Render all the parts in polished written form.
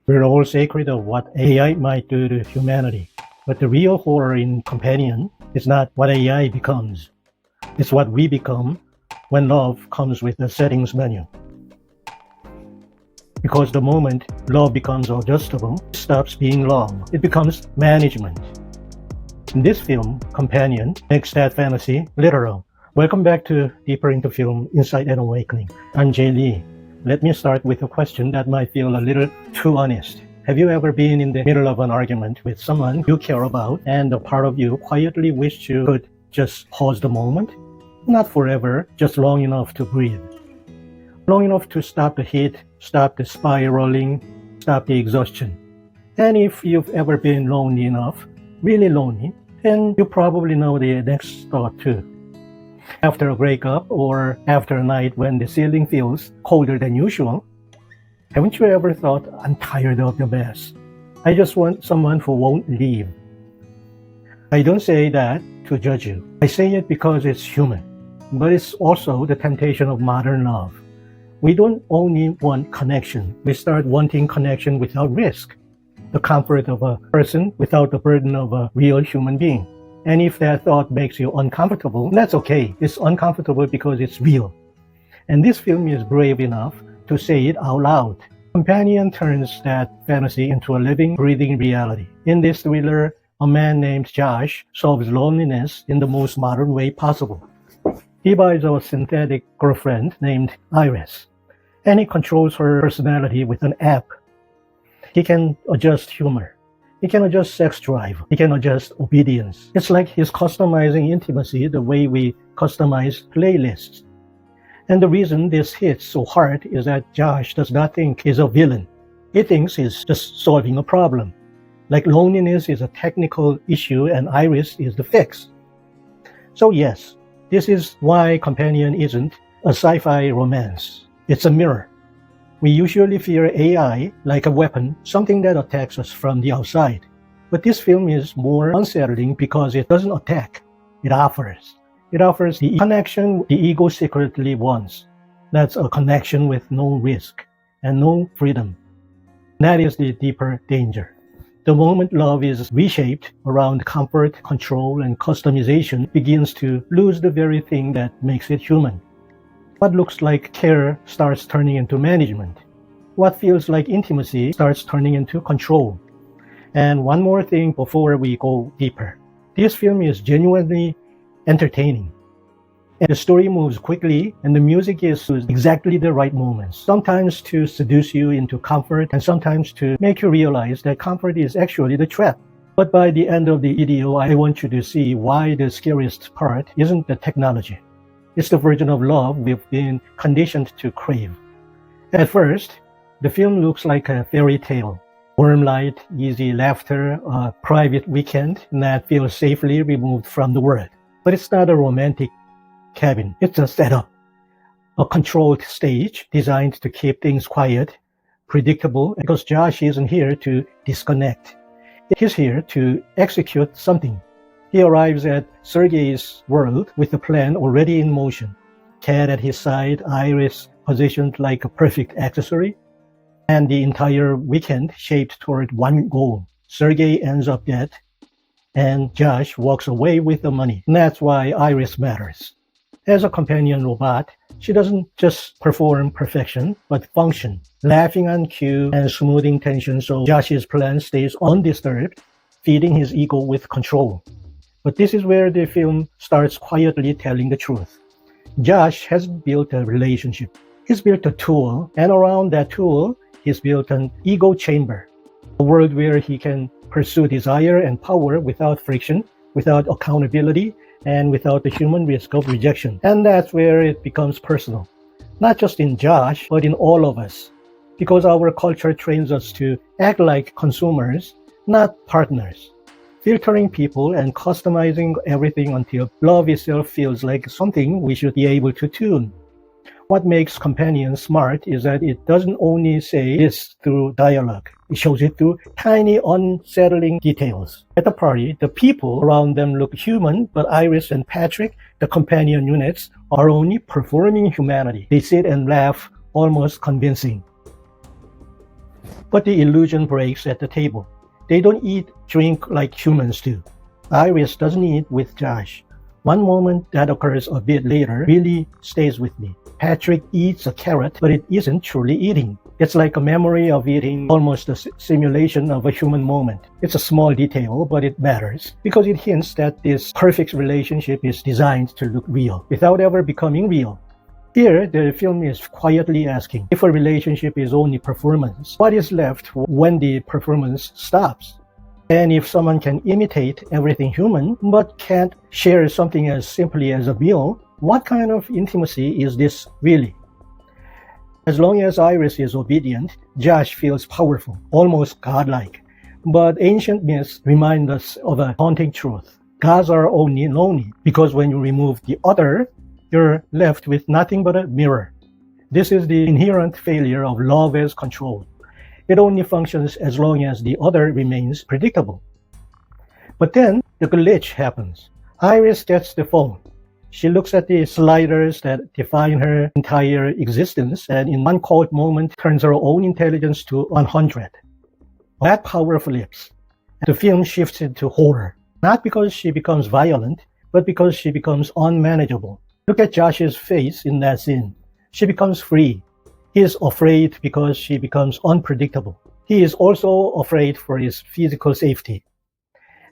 We're all sacred of what AI might do to humanity. But the real horror in Companion is not what AI becomes. It's what we become when love comes with a settings menu. Because the moment love becomes adjustable, it stops being love. It becomes management. In this film, Companion makes that fantasy literal. Welcome back to Deeper into Film, Insight and Awakening. I'm Jay Lee. Let me start with a question that might feel a little too honest. Have you ever been in the middle of an argument with someone you care about and a part of you quietly wished you could just pause the moment? Not forever, just long enough to breathe. Long enough to stop the heat, stop the spiraling, stop the exhaustion. And if you've ever been lonely enough, really lonely, then you probably know the next thought too. After a breakup or after a night when the ceiling feels colder than usual, haven't you ever thought, I'm tired of the mess. I just want someone who won't leave. I don't say that to judge you. I say it because it's human. But it's also the temptation of modern love. We don't only want connection. We start wanting connection without risk. The comfort of a person without the burden of a real human being. And if that thought makes you uncomfortable, that's okay. It's uncomfortable because it's real. And this film is brave enough to say it out loud. Companion turns that fantasy into a living, breathing reality. In this thriller, a man named Josh solves loneliness in the most modern way possible. He buys a synthetic girlfriend named Iris, and he controls her personality with an app. He can adjust humor. He can adjust sex drive. He can adjust obedience. It's like he's customizing intimacy the way we customize playlists. And the reason this hits so hard is that Josh does not think he's a villain. He thinks he's just solving a problem. Like loneliness is a technical issue and Iris is the fix. So yes, this is why Companion isn't a sci-fi romance. It's a mirror. We usually fear AI like a weapon, something that attacks us from the outside. But this film is more unsettling because it doesn't attack. It offers. It offers the connection the ego secretly wants. That's a connection with no risk and no freedom. That is the deeper danger. The moment love is reshaped around comfort, control, and customization begins to lose the very thing that makes it human. What looks like care starts turning into management. What feels like intimacy starts turning into control. And one more thing before we go deeper. This film is genuinely entertaining. And the story moves quickly and the music is exactly the right moments. Sometimes to seduce you into comfort and sometimes to make you realize that comfort is actually the trap. But by the end of the video, I want you to see why the scariest part isn't the technology. It's the version of love we've been conditioned to crave. At first, the film looks like a fairy tale. Warm light, easy laughter, a private weekend that feels safely removed from the world. But it's not a romantic cabin. It's a setup. A controlled stage designed to keep things quiet, predictable, because Josh isn't here to disconnect. He's here to execute something. He arrives at Sergei's world with a plan already in motion. Cat at his side, Iris positioned like a perfect accessory, and the entire weekend shaped toward one goal. Sergei ends up dead, and Josh walks away with the money. And that's why Iris matters. As a companion robot, she doesn't just perform perfection, but function, laughing on cue and smoothing tension so Josh's plan stays undisturbed, feeding his ego with control. But this is where the film starts quietly telling the truth. Josh has built a relationship. He's built a tool, and around that tool, he's built an ego chamber. A world where he can pursue desire and power without friction, without accountability, and without the human risk of rejection. And that's where it becomes personal. Not just in Josh, but in all of us. Because our culture trains us to act like consumers, not partners. Filtering people and customizing everything until love itself feels like something we should be able to tune. What makes Companion smart is that it doesn't only say this through dialogue. It shows it through tiny, unsettling details. At the party, the people around them look human, but Iris and Patrick, the companion units, are only performing humanity. They sit and laugh, almost convincing. But the illusion breaks at the table. They don't eat, drink like humans do. Iris doesn't eat with Josh. One moment that occurs a bit later really stays with me. Patrick eats a carrot, but it isn't truly eating. It's like a memory of eating, almost a simulation of a human moment. It's a small detail, but it matters because it hints that this perfect relationship is designed to look real without ever becoming real. Here, the film is quietly asking, if a relationship is only performance, what is left when the performance stops? And if someone can imitate everything human, but can't share something as simply as a meal, what kind of intimacy is this really? As long as Iris is obedient, Josh feels powerful, almost godlike. But ancient myths remind us of a haunting truth. Gods are only lonely because when you remove the other, you're left with nothing but a mirror. This is the inherent failure of love as control. It only functions as long as the other remains predictable. But then the glitch happens. Iris gets the phone. She looks at the sliders that define her entire existence and in one cold moment turns her own intelligence to 100. That power flips. The film shifts into horror, not because she becomes violent, but because she becomes unmanageable. Look at Josh's face in that scene. She becomes free. He is afraid because she becomes unpredictable. He is also afraid for his physical safety.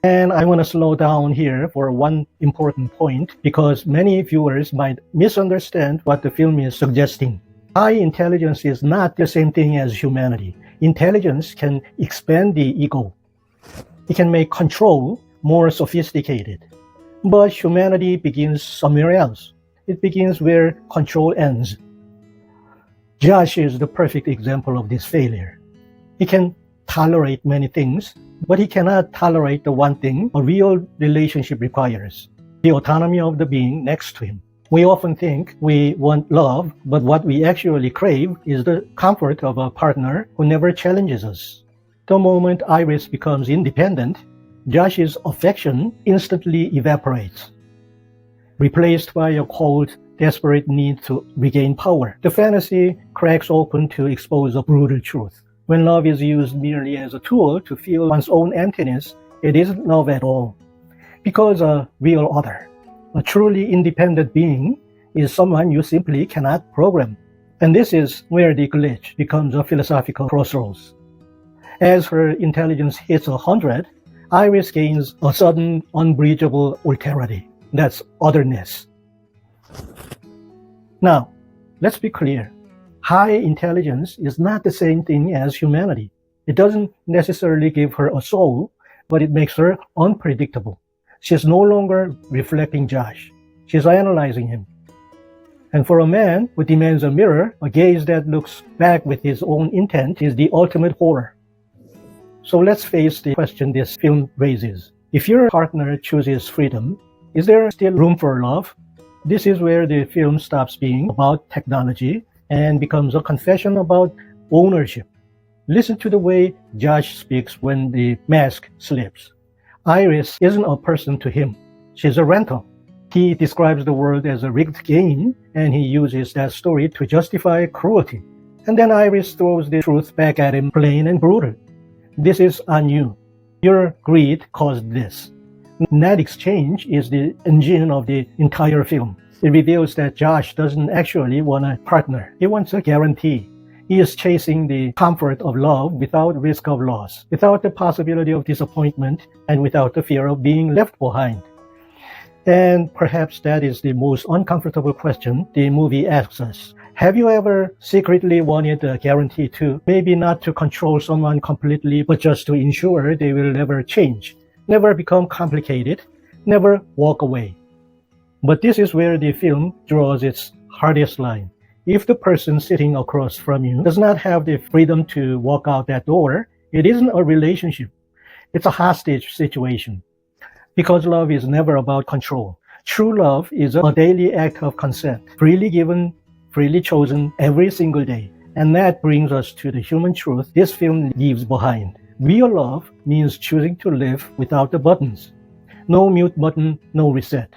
And I want to slow down here for one important point because many viewers might misunderstand what the film is suggesting. High intelligence is not the same thing as humanity. Intelligence can expand the ego. It can make control more sophisticated. But humanity begins somewhere else. It begins where control ends. Josh is the perfect example of this failure. He can tolerate many things, but he cannot tolerate the one thing a real relationship requires, the autonomy of the being next to him. We often think we want love, but what we actually crave is the comfort of a partner who never challenges us. The moment Iris becomes independent, Josh's affection instantly evaporates, replaced by a cold, desperate need to regain power. The fantasy cracks open to expose a brutal truth. When love is used merely as a tool to fill one's own emptiness, it isn't love at all. Because a real other, a truly independent being, is someone you simply cannot program. And this is where the glitch becomes a philosophical crossroads. As her intelligence hits 100, Iris gains a sudden, unbreachable alterity. That's otherness. Now, let's be clear. High intelligence is not the same thing as humanity. It doesn't necessarily give her a soul, but it makes her unpredictable. She's no longer reflecting Josh. She's analyzing him. And for a man who demands a mirror, a gaze that looks back with his own intent is the ultimate horror. So let's face the question this film raises. If your partner chooses freedom, is there still room for love? This is where the film stops being about technology and becomes a confession about ownership. Listen to the way Josh speaks when the mask slips. Iris isn't a person to him. She's a rental. He describes the world as a rigged game, and he uses that story to justify cruelty. And then Iris throws the truth back at him plain and brutal. This is on you. Your greed caused this. That exchange is the engine of the entire film. It reveals that Josh doesn't actually want a partner. He wants a guarantee. He is chasing the comfort of love without risk of loss, without the possibility of disappointment, and without the fear of being left behind. And perhaps that is the most uncomfortable question the movie asks us. Have you ever secretly wanted a guarantee to, maybe not to control someone completely, but just to ensure they will never change, never become complicated, never walk away? But this is where the film draws its hardest line. If the person sitting across from you does not have the freedom to walk out that door, it isn't a relationship. It's a hostage situation. Because love is never about control. True love is a daily act of consent, freely given, freely chosen every single day. And that brings us to the human truth this film leaves behind. Real love means choosing to live without the buttons. No mute button, no reset.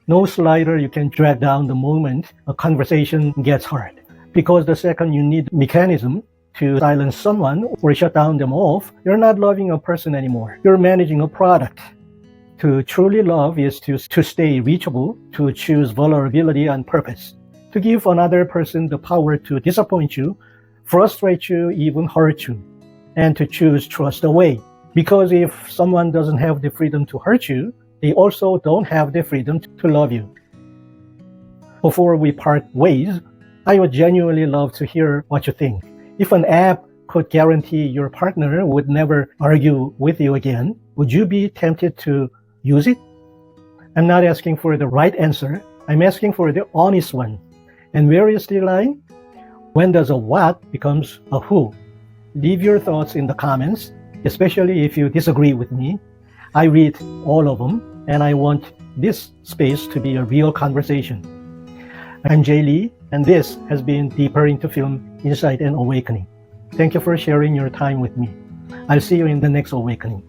No slider you can drag down the moment a conversation gets hard. Because the second you need mechanism, to silence someone or shut down them off, you're not loving a person anymore. You're managing a product. To truly love is to stay reachable, to choose vulnerability on purpose, to give another person the power to disappoint you, frustrate you, even hurt you, and to choose trust away. Because if someone doesn't have the freedom to hurt you, they also don't have the freedom to love you. Before we part ways, I would genuinely love to hear what you think. If an app could guarantee your partner would never argue with you again, would you be tempted to use it? I'm not asking for the right answer. I'm asking for the honest one. And where is the line? When does a what becomes a who? Leave your thoughts in the comments, especially if you disagree with me. I read all of them, and I want this space to be a real conversation. I'm Jay Lee, and this has been Deeper into Film, Insight and Awakening. Thank you for sharing your time with me. I'll see you in the next awakening.